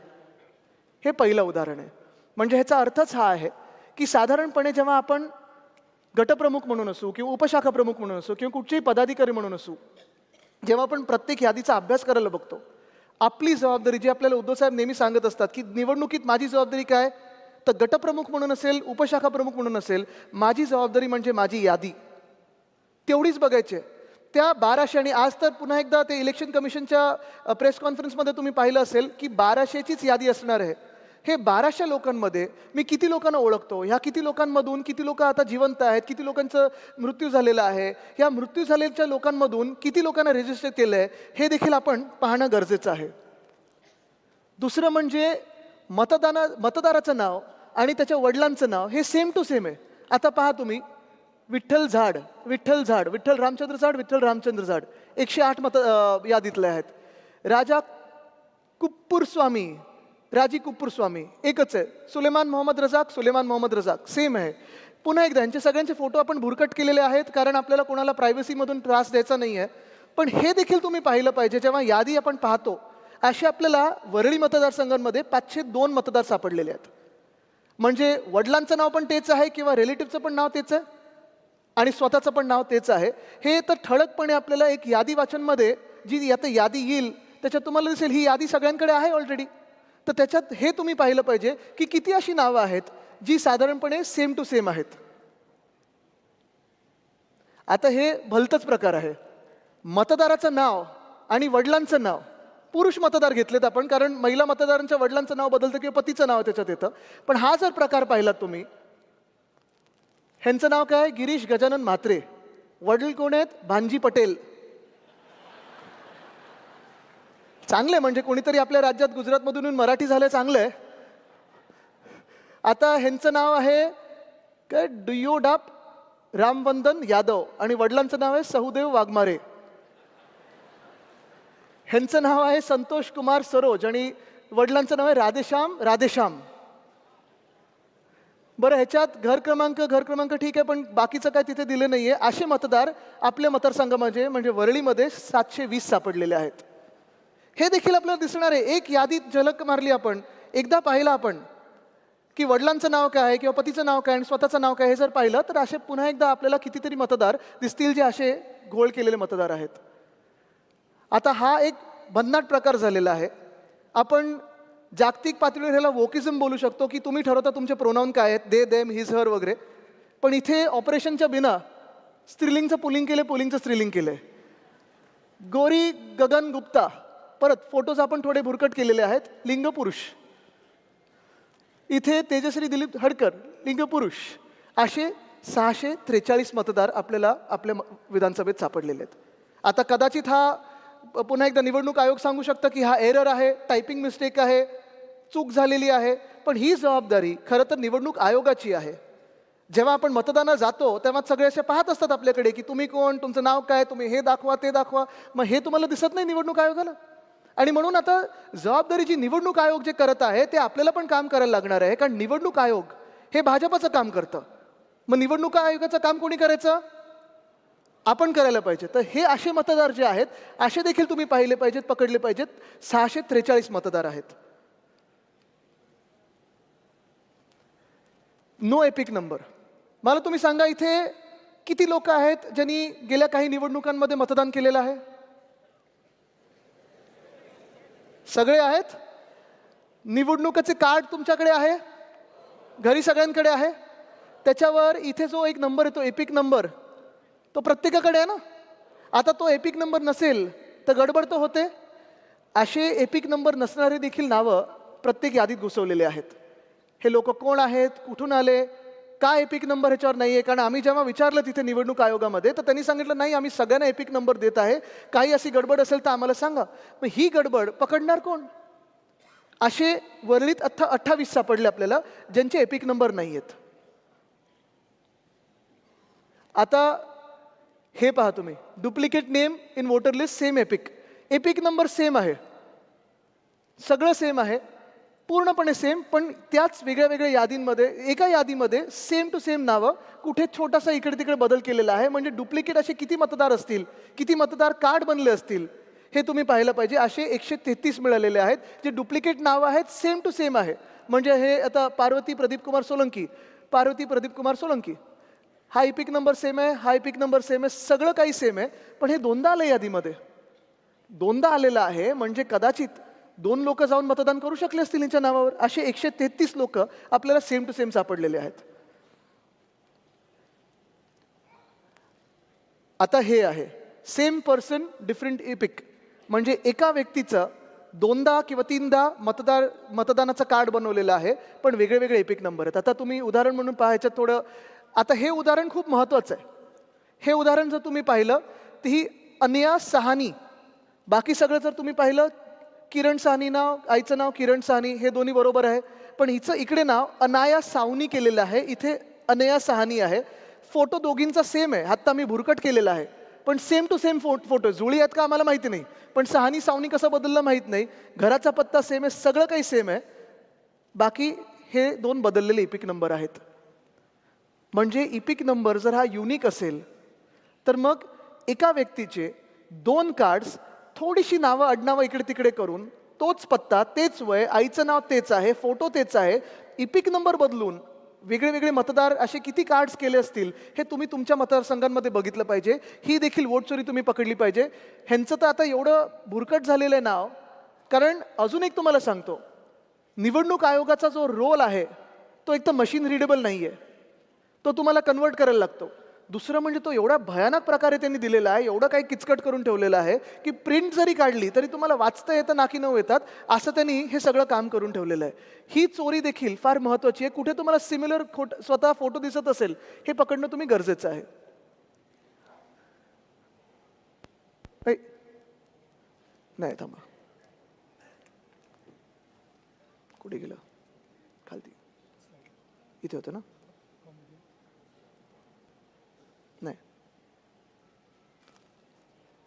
हे पहिलं उदाहरण आहे. म्हणजे ह्याचा अर्थच हा आहे की साधारणपणे जेव्हा आपण गटप्रमुख म्हणून असू किंवा उपशाखा प्रमुख म्हणून असू किंवा कुठचेही पदाधिकारी म्हणून असू, जेव्हा आपण प्रत्येक यादीचा अभ्यास करायला बघतो आपली जबाबदारी जी आपल्याला उद्धव साहेब नेहमी सांगत असतात की निवडणुकीत माझी जबाबदारी काय, तर गटप्रमुख म्हणून असेल, उपशाखा प्रमुख म्हणून असेल, माझी जबाबदारी म्हणजे माझी यादी तेवढीच बघायची आहे. त्या 1200 आणि आज तर पुन्हा एकदा ते इलेक्शन कमिशनच्या प्रेस कॉन्फरन्समध्ये तुम्ही पाहिलं असेल की 1200चीच यादी असणार आहे. हे 1200 लोकांमध्ये मी किती लोकांना ओळखतो, ह्या किती लोकांमधून किती लोक आता जिवंत आहेत, किती लोकांचं मृत्यू झालेला आहे, या मृत्यू झालेल्या लोकांमधून किती लोकांना रजिस्टर केलं आहे, हे देखील आपण पाहणं गरजेचं आहे. दुसरं म्हणजे मतदाराचं नाव आणि त्याच्या वडिलांचं नाव हे सेम टू सेम आहे. आता पहा तुम्ही, विठ्ठल झाड, विठ्ठल झाड, विठ्ठल रामचंद्र झाड, विठ्ठल रामचंद्र झाड 108 यादीतले आहेत. राजा कुप्पूर स्वामी, राजी कुप्पूर स्वामी एकच आहे. सुलेमान मोहम्मद रजाक, सुलेमान मोहम्मद रजाक सेम आहे. पुन्हा एकदा यांचे सगळ्यांचे फोटो आपण भुरकट केलेले आहेत, कारण आपल्याला कोणाला प्रायव्हसीमधून त्रास द्यायचा नाही आहे. पण हे देखील तुम्ही पाहिलं पाहिजे जेव्हा यादी आपण पाहतो. असे आपल्याला वरळी मतदारसंघांमध्ये 502 मतदार सापडलेले आहेत. म्हणजे वडिलांचं नाव पण तेच आहे किंवा रिलेटिव्हचं पण नाव तेच आहे आणि स्वतःचं पण नाव तेच आहे. हे तर ठळकपणे आपल्याला एक यादी वाचनमध्ये जी आता यादी येईल त्याच्यात तुम्हाला दिसेल ही यादी सगळ्यांकडे आहे ऑलरेडी. तर त्याच्यात हे तुम्ही पाहिलं पाहिजे की किती अशी नावं आहेत जी साधारणपणे सेम टू सेम आहेत. आता हे भलतंच प्रकार आहे. मतदाराचं नाव आणि वडिलांचं नाव, पुरुष मतदार घेतलेत आपण कारण महिला मतदारांच्या वडिलांचं नाव बदलतं किंवा पतीचं नाव त्याच्यात येतं. पण हा जर प्रकार पाहिलात तुम्ही, ह्यांचं नाव काय, गिरीश गजानन म्हात्रे, वडील कोण आहेत, भांजी पटेल. चांगले म्हणजे कोणीतरी आपल्या राज्यात गुजरातमधून येऊन मराठी झालं, चांगलं आहे. आता ह्यांचं नाव आहे काय, डुयोडाप रामवंदन यादव आणि वडिलांचं नाव आहे सहुदेव वाघमारे. ह्यांचं नाव आहे संतोष कुमार सरोज आणि वडिलांचं नाव आहे राधेश्याम. बरं, ह्याच्यात घर क्रमांक ठीक आहे, पण बाकीचं काय तिथे दिले नाहीये. असे मतदार आपल्या मतदारसंघामध्ये म्हणजे वरळीमध्ये 720 सापडलेले आहेत. हे देखील आपल्याला दिसणार आहे. एक यादीत झलक मारली आपण, एकदा पाहिलं आपण की वडिलांचं नाव काय आहे किंवा पतीचं नाव काय आणि स्वतःचं नाव काय हे जर पाहिलं तर असे पुन्हा एकदा आपल्याला कितीतरी मतदार दिसतील जे असे घोळ केलेले मतदार आहेत. आता हा एक भन्नाट प्रकार झालेला आहे. आपण जागतिक पातळीवर ह्याला वोकिझम बोलू शकतो की तुम्ही ठरवता तुमचे प्रोनाऊन काय आहेत, दे, देम, हिज, हर वगैरे. पण इथे ऑपरेशनच्या बिना स्त्रीलिंगचं पुलिंग केले, पुलिंगचं स्त्रीलिंग केलंय. गौरी गगन गुप्ता, परत फोटोज आपण थोडे भुरकट केलेले आहेत, लिंग पुरुष. इथे तेजश्री दिलीप हडकर, लिंग पुरुष. असे 643 मतदार आपल्याला आपल्या विधानसभेत सापडलेले आहेत. आता कदाचित हा पुन्हा एकदा निवडणूक आयोग सांगू शकतं की हा एरर आहे, टायपिंग मिस्टेक आहे, चूक झालेली आहे. पण ही जबाबदारी खरं तर निवडणूक आयोगाची आहे. जेव्हा आपण मतदानाला जातो तेव्हा सगळे असे पाहत असतात आपल्याकडे की तुम्ही कोण, तुमचं नाव काय, तुम्ही हे दाखवा ते दाखवा. मग हे तुम्हाला दिसत नाही निवडणूक आयोगाला. आणि म्हणून आता जबाबदारी जी निवडणूक आयोग जे करत आहे ते आपल्याला पण काम करायला लागणार आहे, कारण निवडणूक आयोग हे भाजपाचं काम करतं. मग निवडणूक आयोगाचं काम कोणी करायचं, आपण करायला पाहिजे. तर हे असे मतदार जे आहेत असे देखील तुम्ही पाहिले पाहिजेत, पकडले पाहिजेत. 643 मतदार आहेत. No EPIC number. मला तुम्ही सांगा इथे किती लोक आहेत ज्यांनी गेल्या काही निवडणुकांमध्ये मतदान केलेलं आहे? सगळे आहेत. निवडणुकीचे कार्ड तुमच्याकडे आहे, घरी सगळ्यांकडे आहे. त्याच्यावर इथे जो एक नंबर येतो एपिक नंबर, तो प्रत्येकाकडे आहे ना. आता तो एपिक नंबर नसेल तर गडबड तर होते. असे एपिक नंबर नसणारे देखील नावं प्रत्येक यादीत घुसवलेले आहेत. हे लोक कोण आहेत, कुठून आले, का एपिक नंबर ह्याच्यावर नाही आहे? कारण आम्ही जेव्हा विचारलं तिथे निवडणूक आयोगामध्ये तर त्यांनी सांगितलं नाही, आम्ही सगळ्यांना एपिक नंबर देत आहे, काही अशी गडबड असेल तर आम्हाला सांगा. मग ही गडबड पकडणार कोण? असे वरळीत 28 सापडले आपल्याला ज्यांचे एपिक नंबर नाही आहेत. आता हे पहा तुम्ही, duplicate name in voter list, same epic, epic number same आहे, सगळं सेम आहे, पूर्णपणे सेम. पण त्याच वेगळ्या वेगळ्या यादींमध्ये एका यादीमध्ये सेम टू सेम नावं, कुठे छोटासा इकडे तिकडे बदल केलेला आहे. म्हणजे डुप्लिकेट असे किती मतदार असतील, किती मतदार कार्ड बनले असतील हे तुम्ही पाहिलं पाहिजे. असे 133 मिळालेले आहेत जे डुप्लिकेट नावं आहेत, सेम टू सेम आहे. म्हणजे हे आता पार्वती प्रदीप कुमार सोलंकी, हा एपिक नंबर सेम आहे, हा एपिक नंबर सेम आहे, सगळं काही सेम आहे. पण हे दोनदा आलं यादीमध्ये, दोनदा आलेलं आहे. म्हणजे कदाचित 2 लोक जाऊन मतदान करू शकले असतील यांच्या नावावर. असे 133 लोक आपल्याला सेम टू सेम सापडलेले आहेत. आता हे आहे सेम पर्सन डिफरंट एपिक, म्हणजे एका व्यक्तीचं 2दा किंवा 3दा मतदानाचं कार्ड बनवलेलं आहे, पण वेगळे वेगळे एपिक नंबर आहेत. आता तुम्ही उदाहरण म्हणून पाहायचं थोडं. आता हे उदाहरण खूप महत्त्वाचं आहे. हे उदाहरण जर तुम्ही पाहिलं तर ही अनया साहनी, बाकी सगळं जर तुम्ही पाहिलं किरण साहनी नाव, आईचं नाव किरण साहनी, हे दोन्ही बरोबर आहे. पण हिचं इकडे नाव अनाया सावनी केलेलं आहे, इथे अनया साहनी आहे. फोटो दोघींचा सेम आहे. आत्ता मी भुरकट केलेला आहे, पण सेम टू सेम फोटो. जुळी आहेत का आम्हाला माहिती नाही, पण साहनी सावनी कसं बदललं माहीत नाही. घराचा पत्ता सेम आहे, सगळं काही सेम आहे. बाकी हे 2 बदललेले इपिक नंबर आहेत. म्हणजे इपिक नंबर जर हा युनिक असेल तर मग एका व्यक्तीचे 2 कार्ड्स, थोडीशी नावं आडनावं इकडे तिकडे करून, तोच पत्ता, तेच वय, आईचं नाव तेच आहे, फोटो तेच आहे, इपिक नंबर बदलून वेगळे वेगळे मतदार असे किती कार्ड्स केले असतील हे तुम्ही तुमच्या मतदारसंघांमध्ये बघितलं पाहिजे. ही देखील वोट चोरी तुम्ही पकडली पाहिजे. ह्यांचं तर आता एवढं भुरकट झालेलं आहे नाव. कारण अजून एक तुम्हाला सांगतो, निवडणूक आयोगाचा जो रोल आहे तो एक तर मशीन रिडेबल नाही आहे, तो तुम्हाला कन्वर्ट करायला लागतो. दुसरं म्हणजे तो एवढा भयानक प्रकारे त्यांनी दिलेला आहे, एवढं काही किचकट करून ठेवलेलं आहे की प्रिंट जरी काढली तरी तुम्हाला वाचता येतं नाकी नऊ येतात, असं त्यांनी हे सगळं काम करून ठेवलेलं आहे. ही चोरी देखील फार महत्त्वाची आहे. कुठे तुम्हाला सिमिलर स्वतः फोटो दिसत असेल हे पकडणं तुम्ही गरजेचं आहे. नाही थांबा, कुठे गेलं? खालती इथे होतं ना? नाही,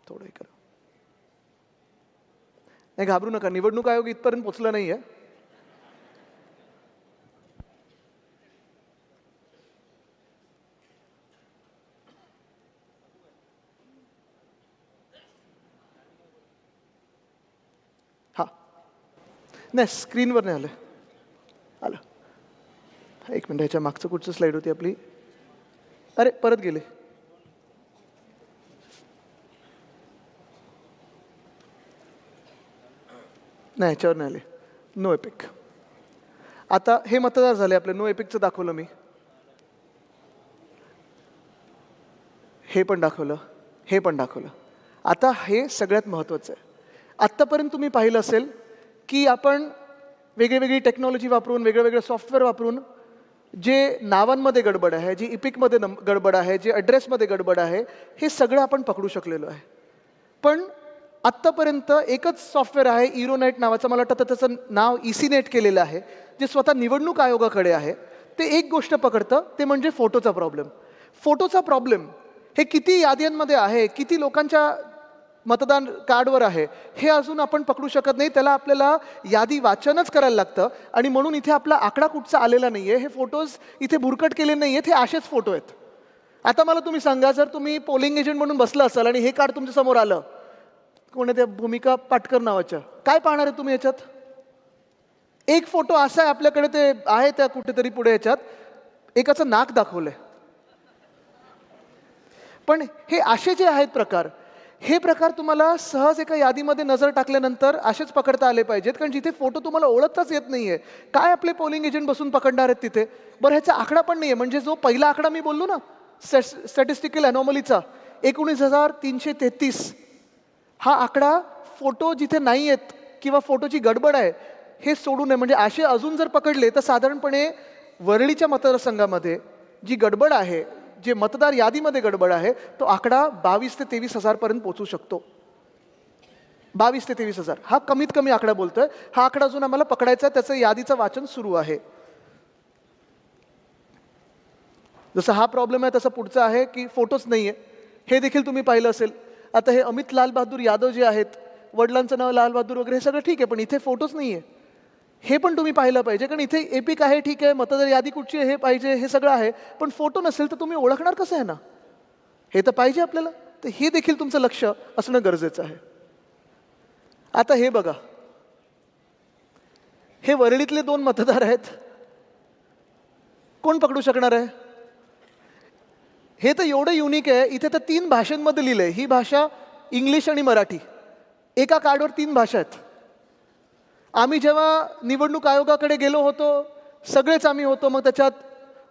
थोडं हे करा. नाही घाबरू नका, निवडणूक आयोग इथपर्यंत पोहोचला नाहीये. हा नाही, स्क्रीनवर नाही आलं. एक मिनिट, ह्याच्या मागचं कुठचं स्लाईड होती आपली? अरे परत गेले. नाही, ह्याच्यावर नाही आले. No EPIC. आता हे मतदार झाले आपले. नो एपिकचं दाखवलं मी, हे पण दाखवलं, हे पण दाखवलं. आता हे सगळ्यात महत्त्वाचं आहे. आत्तापर्यंत तुम्ही पाहिलं असेल की आपण वेगळी टेक्नॉलॉजी वापरून, वेगळं सॉफ्टवेअर वापरून जे नावांमध्ये गडबड आहे, जी इपिकमध्ये गडबड आहे, जे ॲड्रेसमध्ये गडबड आहे, हे सगळं आपण पकडू शकलेलो आहे. पण आत्तापर्यंत एकच सॉफ्टवेअर आहे, इरोनेट नावाचं, मला वाटतं त्याचं नाव ECNET केलेलं आहे, जे स्वतः निवडणूक आयोगाकडे आहे. ते एक गोष्ट पकडतं, ते म्हणजे फोटोचा प्रॉब्लेम. फोटोचा प्रॉब्लेम हे किती याद्यांमध्ये आहे, किती लोकांच्या मतदान कार्डवर आहे, हे अजून आपण पकडू शकत नाही. त्याला आपल्याला यादी वाचनच करायला लागतं. आणि म्हणून इथे आपला आकडा कुठचा आलेला नाही आहे. हे फोटोज इथे भुरकट केले नाही आहेत, हे असेच फोटो आहेत. आता मला तुम्ही सांगा, जर तुम्ही पोलिंग एजंट म्हणून बसला असाल आणि हे कार्ड तुमच्या समोर आलं, कोण आहे त्या भूमिका पाटकर नावाच्या, काय पाहणार आहे तुम्ही याच्यात? एक फोटो असा आहे आपल्याकडे, ते आहे त्या कुठेतरी पुढे, याच्यात एकाचं नाक दाखवलंय. पण हे असे जे आहेत प्रकार, हे प्रकार तुम्हाला सहज एका यादीमध्ये नजर टाकल्यानंतर असेच पकडता आले पाहिजेत. कारण जिथे फोटो तुम्हाला ओळखताच येत नाहीये, काय आपले पोलिंग एजंट बसून पकडणार आहेत तिथे? बरं, ह्याचा आकडा पण नाहीये. म्हणजे जो पहिला आकडा मी बोललो ना स्टॅटिस्टिकल अनॉमलीचा, 19,333, हा आकडा फोटो जिथे नाही आहेत किंवा फोटोची गडबड आहे हे सोडू नये. म्हणजे असे अजून जर पकडले तर साधारणपणे वरळीच्या मतदारसंघामध्ये जी गडबड आहे, जे मतदार यादीमध्ये गडबड आहे, तो आकडा 22,000 ते 23,000 पर्यंत पोहोचू शकतो. 22,000 ते 23,000 हा कमीत कमी आकडा बोलतोय. हा आकडा अजून आम्हाला पकडायचा आहे, त्याचं यादीचं वाचन सुरू आहे. जसं हा प्रॉब्लेम आहे तसं पुढचा आहे की फोटोच नाहीये, हे देखील तुम्ही पाहिलं असेल. आता हे अमित लाल बहादूर यादव जे आहेत, वडिलांचं नाव लाल बहादूर वगैरे, हे सगळं ठीक आहे, पण इथे फोटोच नाहीये. हे पण तुम्ही पाहिलं पाहिजे. कारण इथे एपिक आहे, ठीक आहे, मतदार यादी कुठची आहे हे पाहिजे, हे सगळं आहे, पण फोटो नसेल तर तुम्ही ओळखणार कसं आहे ना? हे तर पाहिजे आपल्याला. तर हे देखील तुमचं लक्ष असणं गरजेचं आहे. आता हे बघा, हे वरळीतले 2 मतदार आहेत. कोण पकडू शकणार आहे? हे तर एवढं युनिक आहे. इथे तर 3 भाषांमध्ये लिहिलंय. ही भाषा इंग्लिश आणि मराठी. एका कार्डवर 3 भाषा आहेत. आम्ही जेव्हा निवडणूक आयोगाकडे गेलो होतो, सगळेच आम्ही होतो, मग त्याच्यात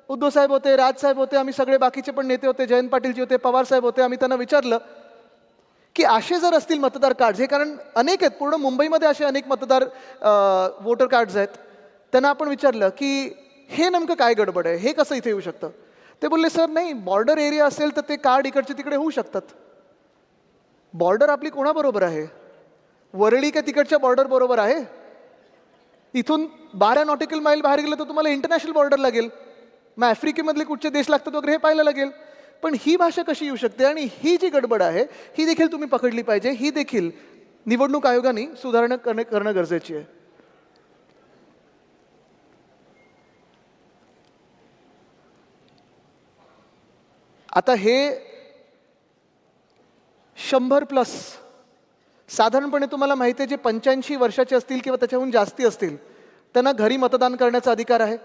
उद्धव साहेब होते, राजसाहेब होते, आम्ही सगळे बाकीचे पण नेते होते, जयंत पाटीलजी होते, पवार साहेब होते. आम्ही त्यांना विचारलं की असे जर असतील मतदार कार्ड्स, हे कारण अनेक आहेत, पूर्ण मुंबईमध्ये असे अनेक मतदार वोटर कार्ड्स आहेत, त्यांना आपण विचारलं की हे नेमकं काय गडबड आहे, हे कसं इथे येऊ शकतं. ते बोलले सर नाही, बॉर्डर एरिया असेल तर ते कार्ड इकडचे तिकडे होऊ शकतात. बॉर्डर आपली कोणाबरोबर आहे? वरळी का तिकडच्या बॉर्डर बरोबर आहे? इथून 12 नॉटिकल माईल बाहेर गेलं तर तुम्हाला इंटरनॅशनल बॉर्डर लागेल, मग आफ्रिकेमधले कुठचे देश लागतात वगैरे हे पाहायला लागेल. पण ही भाषा कशी येऊ शकते? आणि ही जी गडबड आहे ही देखील तुम्ही पकडली पाहिजे, ही देखील निवडणूक आयोगाने सुधारणा करणं गरजेची आहे. आता हे 100+ साधारणपणे तुम्हाला माहिती आहे, जे 85 वर्षाचे असतील किंवा त्याच्याहून जास्ती असतील त्यांना घरी मतदान करण्याचा अधिकार आहे,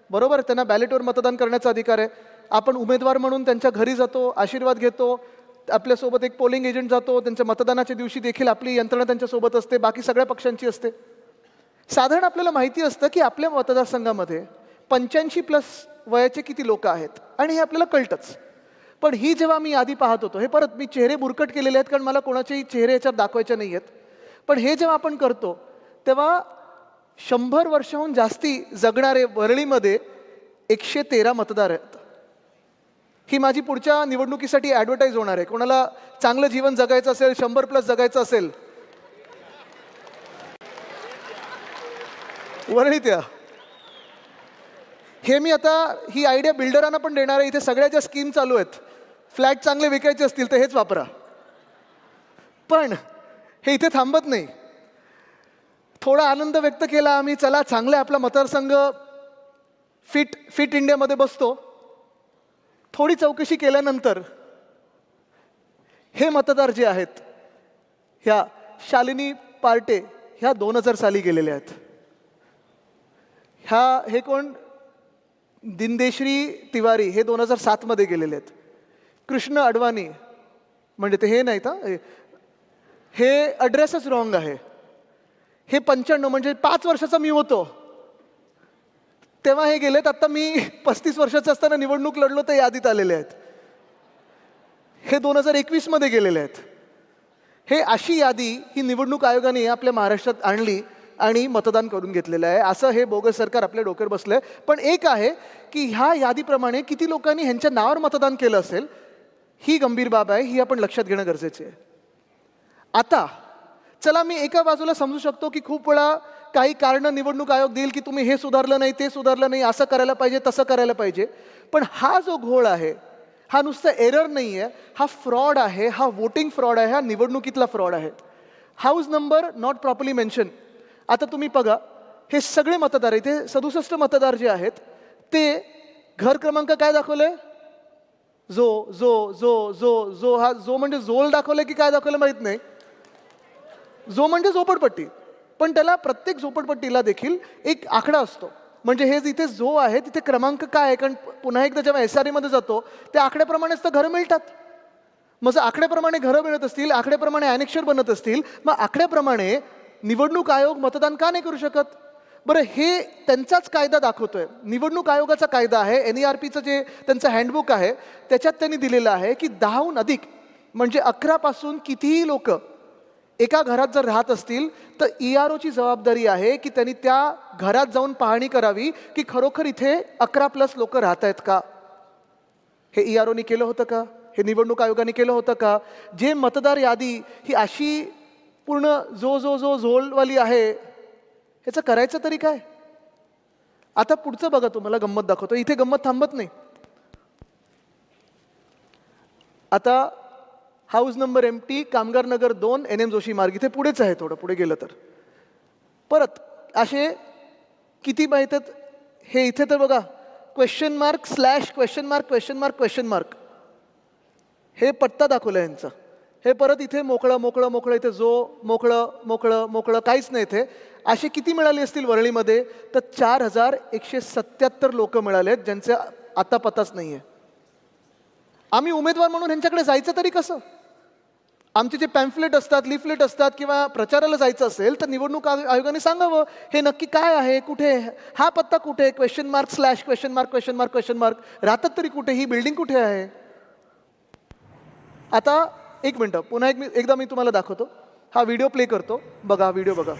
बरोबर? त्यांना बॅलेटवर मतदान करण्याचा अधिकार आहे. आपण उमेदवार म्हणून त्यांच्या घरी जातो, आशीर्वाद घेतो, आपल्यासोबत एक पोलिंग एजंट जातो, त्यांच्या मतदानाच्या दिवशी देखील आपली यंत्रणा त्यांच्यासोबत असते, बाकी सगळ्या पक्षांची असते. साधारण आपल्याला माहिती असतं की आपल्या मतदारसंघामध्ये 85+ वयाचे किती लोक आहेत आणि हे आपल्याला कळतंच. पण ही जेव्हा मी यादी पाहत होतो, हे परत मी चेहरे बुरकट केलेले आहेत कारण मला कोणाचेही चेहरे याच्यात दाखवायचे नाही आहेत, पण हे जेव्हा आपण करतो तेव्हा 100 वर्षाहून जास्ती जगणारे वरळीमध्ये 113 मतदार आहेत. ही माझी पुढच्या निवडणुकीसाठी ॲडव्हर्टाईज होणार आहे. कोणाला चांगलं जीवन जगायचं असेल, 100+ जगायचं असेल, वरळीत या. हे मी आता ही आयडिया बिल्डरांना पण देणार आहे. इथे सगळ्या ज्या स्कीम चालू आहेत, फ्लॅट चांगले विकायचे असतील तर हेच वापरा. पण हे इथे थांबत नाही. थोडा आनंद व्यक्त केला आम्ही, चला चांगला आपला मतदारसंघ फिट इंडियामध्ये बसतो. थोडी चौकशी केल्यानंतर हे मतदार जे आहेत, ह्या शालिनी पार्टे ह्या 2000 साली गेलेल्या आहेत. हे कोण? दिनदेश्री तिवारी हे 2007 मध्ये गेलेले आहेत. कृष्ण अडवाणी म्हणजे ते हे नाहीत, हे ॲड्रेसच रॉंग आहे. हे 95 म्हणजे 5 वर्षाचा मी होतो तेव्हा हे गेलेत. आता मी 35 वर्षाचा असताना निवडणूक लढलो तर यादीत आलेले आहेत. हे 2021 मध्ये गेलेले आहेत. हे अशी यादी ही निवडणूक आयोगाने आपल्या महाराष्ट्रात आणली आणि मतदान करून घेतलेलं आहे. असं हे बोगस सरकार आपल्या डोक्यावर बसलंय. पण एक आहे की ह्या यादीप्रमाणे किती लोकांनी ह्यांच्या नावावर मतदान केलं असेल, ही गंभीर बाब आहे, ही आपण लक्षात घेणं गरजेचे आहे. आता चला, मी एका बाजूला समजू शकतो की खूप वेळा काही कारण निवडणूक आयोग देईल की तुम्ही हे सुधारलं नाही, ते सुधारलं नाही, असं करायला पाहिजे, तसं करायला पाहिजे. पण हा जो घोळ आहे हा नुसतं एरर नाही आहे, हा फ्रॉड आहे, हा वोटिंग फ्रॉड आहे, हा निवडणुकीतला फ्रॉड आहे. House number not properly mention. आता तुम्ही बघा, हे सगळे मतदार, इथे 67 मतदार जे आहेत ते घर क्रमांक काय दाखवलंय? जो जो जो जो जो हा जो म्हणजे जोल दाखवलंय की काय दाखवलं माहित नाही. जो म्हणजे झोपडपट्टी, पण त्याला प्रत्येक झोपडपट्टीला देखील एक आकडा असतो. म्हणजे हे जिथे जो आहे तिथे क्रमांक काय आहे, कारण पुन्हा एकदा जेव्हा SRE मध्ये जातो त्या आकड्याप्रमाणेच तर घरं मिळतात. मग जर आकड्याप्रमाणे घरं मिळत असतील, आकड्याप्रमाणे ॲनेक्शर बनत असतील, मग आकड्याप्रमाणे निवडणूक आयोग मतदान का नाही करू शकत? बरं, हे त्यांचाच कायदा दाखवतोय. निवडणूक आयोगाचा कायदा आहे, NERPचं जे त्यांचं हँडबुक आहे त्याच्यात त्यांनी दिलेलं आहे की 10हून अधिक म्हणजे 11 पासून कितीही लोक एका घरात जर राहत असतील तर EROची जबाबदारी आहे की त्यांनी त्या घरात जाऊन पाहणी करावी की खरोखर इथे 11+ लोक राहत आहेत का. हे EROनी केलं होतं का? हे निवडणूक आयोगाने केलं होतं का? जे मतदार यादी ही अशी पूर्ण जो जो जो झोलवाली आहे, ह्याचं करायचं तरी काय? आता पुढचं बघा, तुम्हाला गंमत दाखवतो. इथे गंमत थांबत नाही. आता हाऊस नंबर MT, कामगार नगर 2, NM जोशी मार्ग, इथे पुढेच आहे, थोडं पुढे गेलं तर. परत असे किती माहित आहेत? हे इथे तर बघा, $??????? हे पत्ता दाखवलं यांचा. हे परत इथे मोकळं मोकळं मोकळं, इथे जो मोकळं मोकळं मोकळं, काहीच नाही इथे. असे किती मिळाले असतील वरळीमध्ये? तर 4177 लोक मिळाले आहेत ज्यांचे आता पत्ताच नाही आहे. आम्ही उमेदवार म्हणून ह्यांच्याकडे जायचं तरी कसं? आमचे जे पॅम्फलेट असतात, लिफलेट असतात किंवा प्रचाराला जायचं असेल तर निवडणूक आयोगाने सांगावं हे नक्की काय आहे, कुठे, हा पत्ता कुठे, question mark slash question mark question mark question mark, राहतात तरी कुठे, ही बिल्डिंग कुठे आहे. आता एक मिनटं, पुन्हा एकदा मी तुम्हाला दाखवतो. हा व्हिडिओ प्ले करतो, बघा, व्हिडिओ बघा.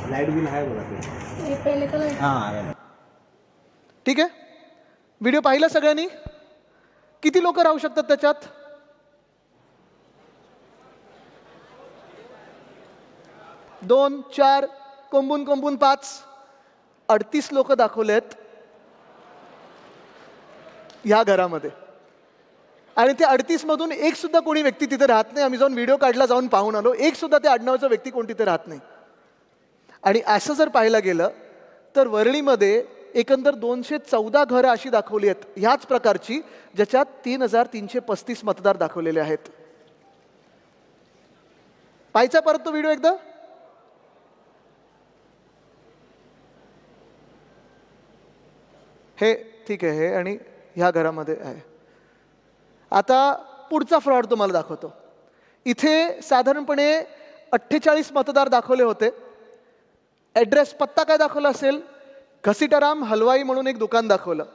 लाईट बिल आहे बघा. ठीक आहे, व्हिडिओ पाहिला सगळ्यांनी? किती लोक राहू शकतात त्याच्यात? दोन, चार, कोंबून 5, 38 लोक दाखवलेत ह्या घरामध्ये. आणि त्या 38 मधून एक सुद्धा कोणी व्यक्ती तिथे राहत नाही. आम्ही जाऊन व्हिडिओ काढला, जाऊन पाहून आलो, एक सुद्धा त्या आडनावाचा व्यक्ती कोण तिथे राहत नाही. आणि असं जर पाहायला गेलं तर वरळीमध्ये एकंदर 214 घरं अशी दाखवली आहेत ह्याच प्रकारची, ज्याच्यात 3335 मतदार दाखवलेले आहेत. पाहायचा परत तो व्हिडिओ एकदा? हे ठीक आहे, हे आणि ह्या घरामध्ये आहे. आता पुढचा फ्रॉड तुम्हाला दाखवतो. इथे साधारणपणे 48 मतदार दाखवले होते. ॲड्रेस, पत्ता काय दाखवला असेल? घसीटाराम हलवाई म्हणून एक दुकान दाखवलं,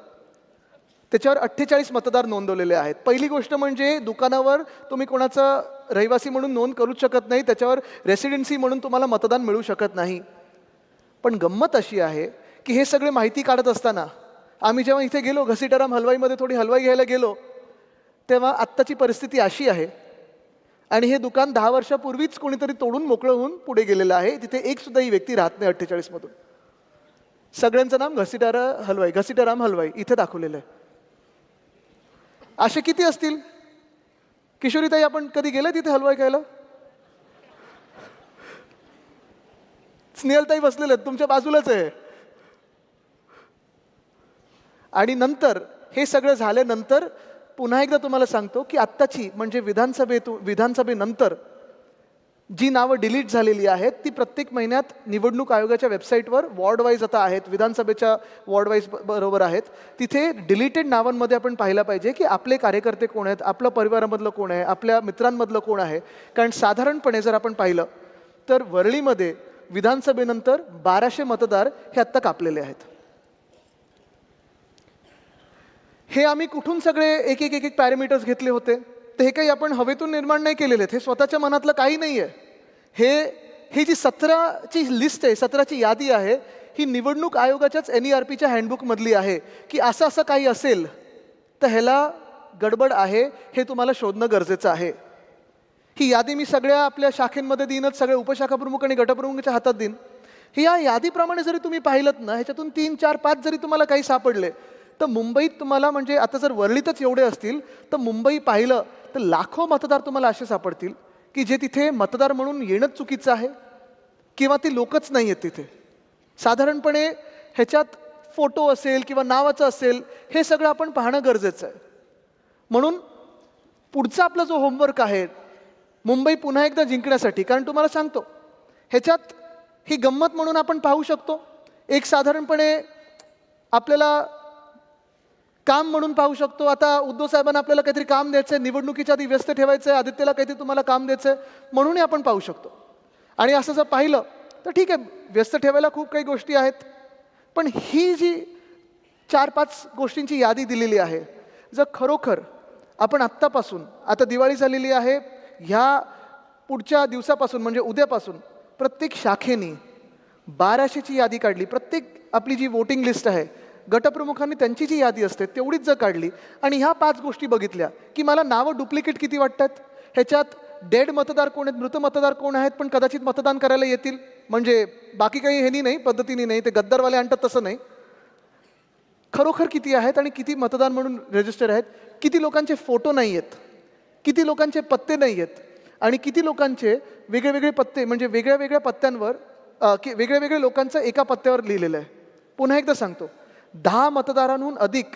त्याच्यावर 48 मतदार नोंदवलेले आहेत. पहिली गोष्ट म्हणजे दुकानावर तुम्ही कोणाचं रहिवासी म्हणून नोंद करूच शकत नाही, त्याच्यावर रेसिडेन्सी म्हणून तुम्हाला मतदान मिळू शकत नाही. पण गंमत अशी आहे की हे सगळे माहिती काढत असताना आम्ही जेव्हा इथे गेलो घसीटाराम हलवाईमध्ये थोडी हलवाई घ्यायला गेलो, तेव्हा आत्ताची परिस्थिती अशी आहे. आणि हे दुकान 10 वर्षापूर्वीच कोणीतरी तोडून मोकळं होऊन पुढे गेलेलं आहे. तिथे एक सुद्धा ही व्यक्ती राहत नाही 48 मधून. सगळ्यांचं नाम घसीटाराम हलवाई इथे दाखवलेलं आहे. असे किती असतील? किशोरीताई, आपण कधी गेले तिथे हलवाई खायला? स्नेहलताई बसलेले आहेत, तुमच्या बाजूलाच आहे. आणि नंतर हे सगळं झाल्यानंतर पुन्हा एकदा तुम्हाला सांगतो की आत्ताची म्हणजे विधानसभेनंतर जी नावं डिलीट झालेली आहेत ती प्रत्येक महिन्यात निवडणूक आयोगाच्या वेबसाईटवर वॉर्ड वाईज आता आहेत, विधानसभेच्या वॉर्ड वाईज बरोबर आहेत. तिथे डिलीटेड नावांमध्ये आपण पाहिलं पाहिजे की आपले कार्यकर्ते कोण आहेत, आपल्या परिवारामधलं कोण आहे, आपल्या मित्रांमधलं कोण आहे. कारण साधारणपणे जर आपण पाहिलं तर वरळीमध्ये विधानसभेनंतर 1200 मतदार हे आत्ता कापलेले आहेत. हे आम्ही कुठून सगळे एक एक पॅरामीटर्स घेतले होते? तर हे काही आपण हवेतून निर्माण नाही केलेले आहेत, हे स्वतःच्या मनातलं काही नाही आहे. ही जी 17ची लिस्ट आहे, 17ची यादी आहे, ही निवडणूक आयोगाच्याच NERPच्या हँडबुकमधली आहे की असं असं काही असेल तर ह्याला गडबड आहे, हे तुम्हाला शोधणं गरजेचं आहे. ही यादी मी सगळ्या आपल्या शाखेंमध्ये देईनच, सगळ्या उपशाखाप्रमुख आणि गटप्रमुखांच्या हातात देईन. ही या यादीप्रमाणे जरी तुम्ही पाहिलं ना, ह्याच्यातून 3, 4, 5 जरी तुम्हाला काही सापडले तर मुंबईत तुम्हाला, म्हणजे आता जर वरळीतच एवढे असतील तर मुंबई पाहिलं तर लाखो मतदार तुम्हाला असे सापडतील की जे तिथे मतदार म्हणून येणंच चुकीचं आहे किंवा ती लोकच नाही आहेत तिथे. साधारणपणे ह्याच्यात फोटो असेल किंवा नावाचं असेल, हे सगळं आपण पाहणं गरजेचं आहे. म्हणून पुढचा आपला जो होमवर्क आहे मुंबई पुन्हा एकदा जिंकण्यासाठी, कारण तुम्हाला सांगतो ह्याच्यात ही गंमत म्हणून आपण पाहू शकतो, एक साधारणपणे आपल्याला काम म्हणून पाहू शकतो. आता उद्धव साहेबांना आपल्याला काहीतरी काम द्यायचं आहे, निवडणुकीच्या आधी व्यस्त ठेवायचं आहे, आदित्यला काहीतरी तुम्हाला काम द्यायचं आहे म्हणूनही आपण पाहू शकतो. आणि असं जर पाहिलं तर ठीक आहे, व्यस्त ठेवायला खूप काही गोष्टी आहेत, पण ही जी 4-5 गोष्टींची यादी दिलेली आहे, जर खरोखर आपण आत्तापासून, आता दिवाळी झालेली आहे, ह्या पुढच्या दिवसापासून म्हणजे उद्यापासून प्रत्येक शाखेने 1200ची यादी काढली, प्रत्येक आपली जी वोटिंग लिस्ट आहे गटप्रमुखांनी त्यांची जी यादी असते तेवढीच जर काढली आणि ह्या 5 गोष्टी बघितल्या की मला नावं डुप्लिकेट किती वाटतात, ह्याच्यात डेड मतदार कोण आहेत, मृत मतदार कोण आहेत पण कदाचित मतदान करायला येतील, म्हणजे बाकी काही ह्यानी नाही, पद्धतीने नाही, ते गद्दारवाले आणतात तसं नाही, खरोखर किती आहेत आणि किती मतदान म्हणून रजिस्टर आहेत, किती लोकांचे फोटो नाही आहेत, किती लोकांचे पत्ते नाही आहेत आणि किती लोकांचे वेगळे पत्ते, म्हणजे वेगळ्या पत्त्यांवर वेगळ्या लोकांचं एका पत्त्यावर लिहिलेलं आहे. पुन्हा एकदा सांगतो, 10 मतदारांहून अधिक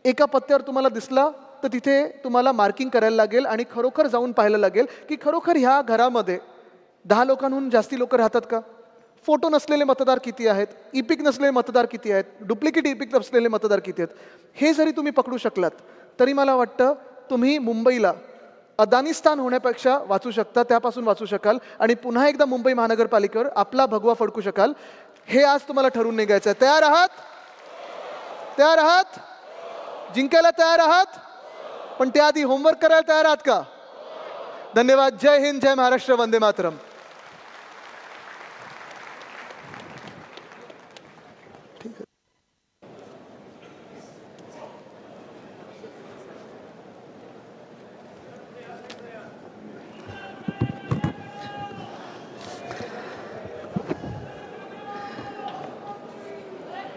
एका पत्त्यावर तुम्हाला दिसला तर तिथे तुम्हाला मार्किंग करायला लागेल आणि खरोखर जाऊन पाहायला लागेल की खरोखर ह्या घरामध्ये 10 लोकांहून जास्ती लोक राहतात का, फोटो नसलेले मतदार किती आहेत, इपिक नसलेले मतदार किती आहेत, डुप्लिकेट इपिक नसलेले मतदार किती आहेत, हे जरी तुम्ही पकडू शकलात तरी मला वाटतं तुम्ही मुंबईला अदानिस्तान होण्यापेक्षा वाचू शकता, त्यापासून वाचू शकाल आणि पुन्हा एकदा मुंबई महानगरपालिकेवर आपला भगवा फडकू शकाल. हे आज तुम्हाला ठरवून निघायचं आहे. तयार आहात? तयार आहात? जिंकायला तयार आहात? पण त्याआधी होमवर्क करायला तयार आहात का? धन्यवाद. जय हिंद, जय महाराष्ट्र, वंदे मातरम.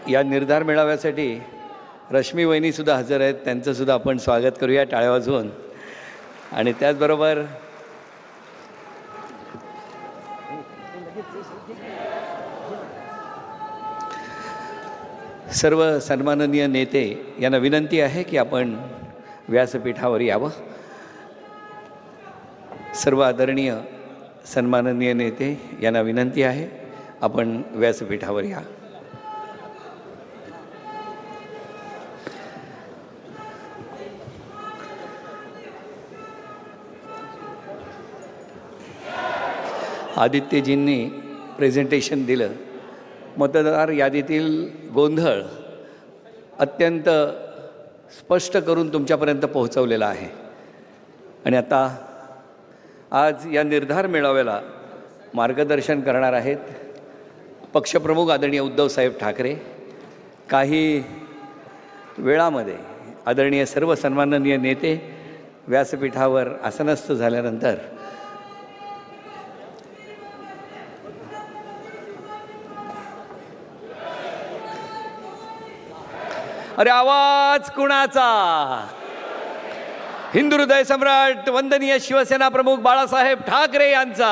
या निर्धार मेळाव्यासाठी रश्मी वहिनीसुद्धा हजर आहेत, त्यांचंसुद्धा आपण स्वागत करूया टाळ्या वाजवून. आणि त्याचबरोबर सर्व सन्माननीय नेते यांना विनंती आहे की आपण व्यासपीठावर यावं. सर्व आदरणीय सन्माननीय नेते यांना विनंती आहे आपण व्यासपीठावर या. आदित्यजींनी प्रेझेंटेशन दिलं. मतदार यादीतील गोंधळ अत्यंत स्पष्ट करून तुमच्यापर्यंत पोहोचवलेला आहे. आणि आता आज या निर्धार मेळाव्याला मार्गदर्शन करणार आहेत पक्षप्रमुख आदरणीय उद्धवसाहेब ठाकरे. काही वेळामध्ये आदरणीय सर्व सन्माननीय नेते व्यासपीठावर आसनस्थ झाल्यानंतर अरे आवाज कुणाचा? हिंदू हृदय सम्राट वंदनीय शिवसेना प्रमुख बाळासाहेब ठाकरे यांचा.